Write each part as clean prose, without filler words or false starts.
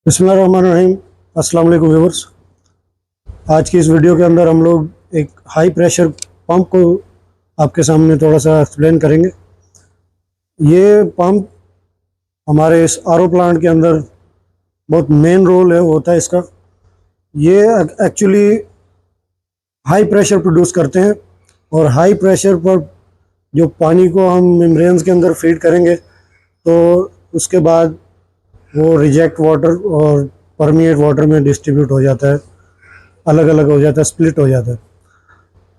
बिस्मिल्लाहिर्रहमानिर्रहीम। अस्सलाम वालेकुम व्यूअर्स। आज की इस वीडियो के अंदर हम लोग एक हाई प्रेशर पंप को आपके सामने थोड़ा सा एक्सप्लेन करेंगे। ये पंप हमारे इस आरओ प्लांट के अंदर बहुत मेन रोल है होता है इसका। ये एक्चुअली हाई प्रेशर प्रोड्यूस करते हैं और हाई प्रेशर पर जो पानी को हम मेम्ब्रेन्स के अंदर फीड करेंगे तो उसके बाद वो रिजेक्ट वाटर और परमिएट वाटर में डिस्ट्रीब्यूट हो जाता है, अलग अलग हो जाता है, स्प्लिट हो जाता है।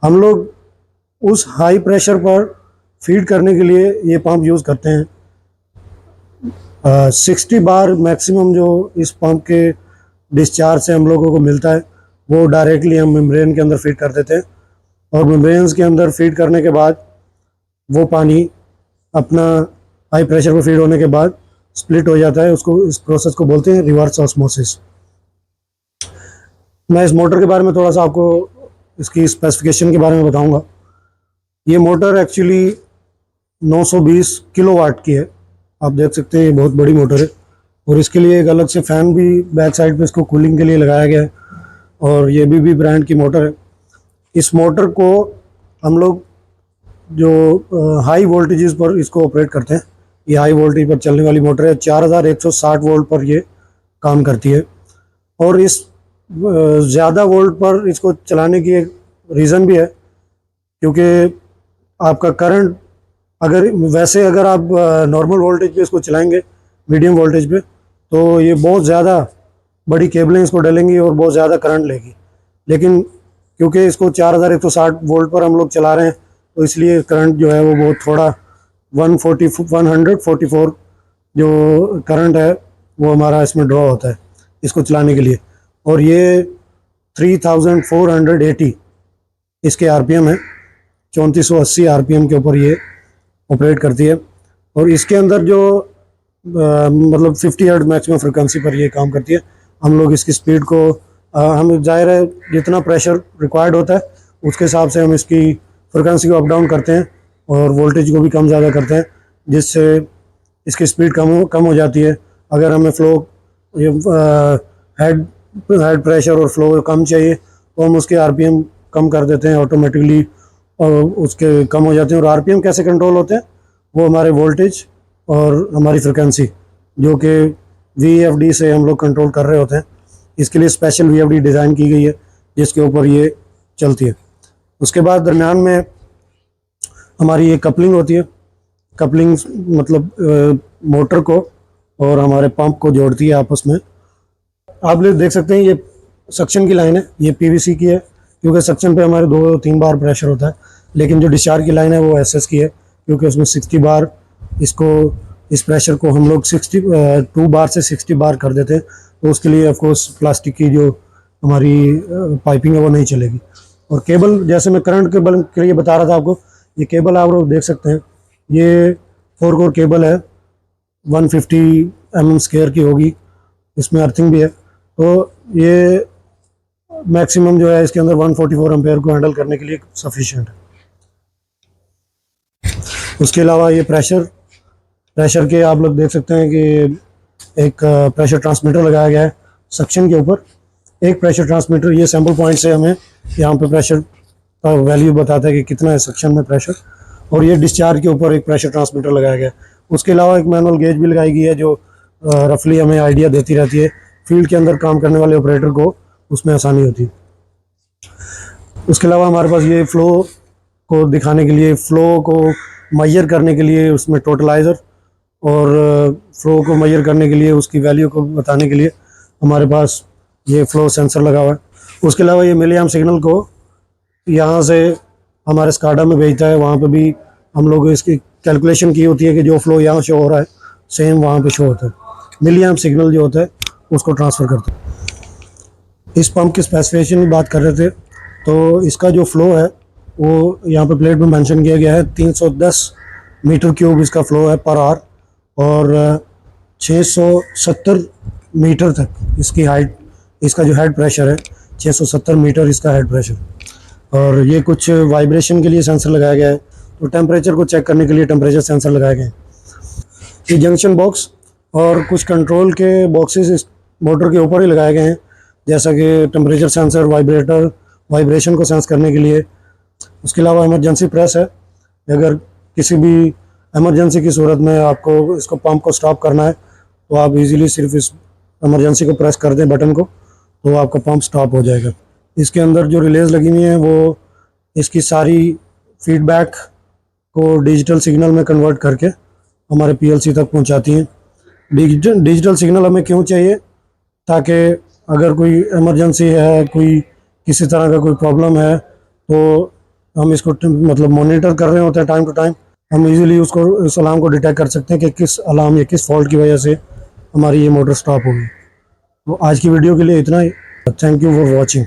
हम लोग उस हाई प्रेशर पर फीड करने के लिए ये पंप यूज़ करते हैं। 60 बार मैक्सिमम जो इस पंप के डिस्चार्ज से हम लोगों को मिलता है वो डायरेक्टली हम मेम्ब्रेन के अंदर फीड कर देते हैं और मेम्ब्रेन्स के अंदर फीड करने के बाद वो पानी अपना हाई प्रेशर पर फीड होने के बाद स्प्लिट हो जाता है। उसको इस प्रोसेस को बोलते हैं रिवर्स ऑस्मोसिस। मैं इस मोटर के बारे में थोड़ा सा आपको इसकी स्पेसिफिकेशन के बारे में बताऊंगा। ये मोटर एक्चुअली 920 किलोवाट की है, आप देख सकते हैं ये बहुत बड़ी मोटर है और इसके लिए एक अलग से फ़ैन भी बैक साइड पे इसको कूलिंग के लिए लगाया गया है और ये भी ब्रांड की मोटर है। इस मोटर को हम लोग जो हाई वोल्टेजेस पर इसको ऑपरेट करते हैं, ये हाई वोल्टेज पर चलने वाली मोटर है। 4160 वोल्ट पर ये काम करती है और इस ज़्यादा वोल्ट पर इसको चलाने की एक रीज़न भी है क्योंकि आपका करंट अगर आप नॉर्मल वोल्टेज पे इसको चलाएंगे, मीडियम वोल्टेज पे, तो ये बहुत ज़्यादा बड़ी केबलें इसको डलेंगी और बहुत ज़्यादा करंट लेगी। लेकिन क्योंकि इसको 4160 वोल्ट पर हम लोग चला रहे हैं तो इसलिए करंट जो है वो बहुत थोड़ा 144 जो करंट है वो हमारा इसमें ड्रॉ होता है इसको चलाने के लिए। और ये 3480 इसके आरपीएम है, 3480 आरपीएम के ऊपर ये ऑपरेट करती है और इसके अंदर जो मतलब 50 हर्ट्ज मैक्सिमम फ्रिक्वेंसी पर ये काम करती है। हम लोग इसकी स्पीड को हम जाहिर है जितना प्रेशर रिक्वायर्ड होता है उसके हिसाब से हम इसकी फ्रिक्वेंसी को अप डाउन करते हैं और वोल्टेज को भी कम ज़्यादा करते हैं जिससे इसकी स्पीड कम हो जाती है। अगर हमें फ्लो हेड प्रेशर और फ्लो कम चाहिए तो हम उसके आरपीएम कम कर देते हैं ऑटोमेटिकली और उसके कम हो जाते हैं। और आरपीएम कैसे कंट्रोल होते हैं, वो हमारे वोल्टेज और हमारी फ्रिक्वेंसी जो कि वीएफडी से हम लोग कंट्रोल कर रहे होते हैं। इसके लिए स्पेशल वीएफडी डिज़ाइन की गई है जिसके ऊपर ये चलती है। उसके बाद दरमियान में हमारी ये कपलिंग होती है। कपलिंग मतलब मोटर को और हमारे पंप को जोड़ती है आपस में। आप लोग देख सकते हैं ये सक्शन की लाइन है, ये पीवीसी की है क्योंकि सक्शन पे हमारे 2-3 बार प्रेशर होता है, लेकिन जो डिस्चार्ज की लाइन है वो एसएस की है क्योंकि उसमें 60 बार इस प्रेशर को हम लोग 2 बार से 60 बार कर देते हैं तो उसके लिए ऑफकोर्स प्लास्टिक की जो हमारी पाइपिंग है वो नहीं चलेगी। और केबल, जैसे मैं करंट केबल के लिए बता रहा था आपको, ये केबल आप लोग देख सकते हैं, ये 4 कोर केबल है, 150 mm स्क्वायर की होगी, इसमें अर्थिंग भी है। तो ये मैक्सिमम जो है इसके अंदर 144 एम्पेयर को हैंडल करने के लिए सफिशिएंट है। उसके अलावा ये प्रेशर के आप लोग देख सकते हैं कि एक प्रेशर ट्रांसमीटर लगाया गया है सक्शन के ऊपर। एक प्रेशर ट्रांसमीटर ये सैंपल पॉइंट से हमें यहाँ पे प्रेशर का वैल्यू बताता है कि कितना है सक्शन में प्रेशर, और ये डिस्चार्ज के ऊपर एक प्रेशर ट्रांसमीटर लगाया गया है। उसके अलावा एक मैनुअल गेज भी लगाई गई है जो रफली हमें आइडिया देती रहती है, फील्ड के अंदर काम करने वाले ऑपरेटर को उसमें आसानी होती है। उसके अलावा हमारे पास ये फ्लो को दिखाने के लिए, फ्लो को मेजर करने के लिए उसमें टोटलाइज़र और फ्लो को मेजर करने के लिए उसकी वैल्यू को बताने के लिए हमारे पास ये फ्लो सेंसर लगा हुआ है। उसके अलावा ये मिलीएम्प सिग्नल को यहाँ से हमारे स्काडा में भेजता है, वहाँ पे भी हम लोग इसकी कैलकुलेशन की होती है कि जो फ्लो यहाँ शो हो रहा है सेम वहाँ पे शो होता है। मिलीएम्प सिग्नल जो होता है उसको ट्रांसफ़र करते हैं। इस पंप की स्पेसिफिकेशन की बात कर रहे थे तो इसका जो फ्लो है वो यहाँ पे प्लेट में मेंशन किया गया है। 310 मीटर क्यूब इसका फ्लो है पर आवर और 670 मीटर तक इसकी हाइट, इसका जो हेड प्रेशर है 670 मीटर इसका हेड प्रेशर। और ये कुछ वाइब्रेशन के लिए सेंसर लगाया गया है, तो टेम्परेचर को चेक करने के लिए टेम्परेचर सेंसर लगाए गए हैं। ये जंक्शन बॉक्स और कुछ कंट्रोल के बॉक्सेस मोटर के ऊपर ही लगाए गए हैं, जैसा कि टेम्परेचर सेंसर, वाइब्रेटर, वाइब्रेशन को सेंस करने के लिए। उसके अलावा इमरजेंसी प्रेस है, अगर किसी भी इमरजेंसी की सूरत में आपको इसको पंप को स्टॉप करना है तो आप इजीली सिर्फ इस इमरजेंसी को प्रेस कर दें बटन को, तो आपका पंप स्टॉप हो जाएगा। इसके अंदर जो रिलेज लगी हुई हैं वो इसकी सारी फीडबैक को डिजिटल सिग्नल में कन्वर्ट करके हमारे पीएलसी तक पहुंचाती हैं। डिजिटल सिग्नल हमें क्यों चाहिए? ताकि अगर कोई इमरजेंसी है, कोई किसी तरह का कोई प्रॉब्लम है, तो हम इसको मतलब मॉनिटर कर रहे होते हैं टाइम टू टाइम, हम इजीली उसको उस अलार्म को डिटेक्ट कर सकते हैं कि किस अलार्म या किस फॉल्ट की वजह से हमारी ये मोटर स्टॉप होगी। तो आज की वीडियो के लिए इतना ही। Thank you for watching.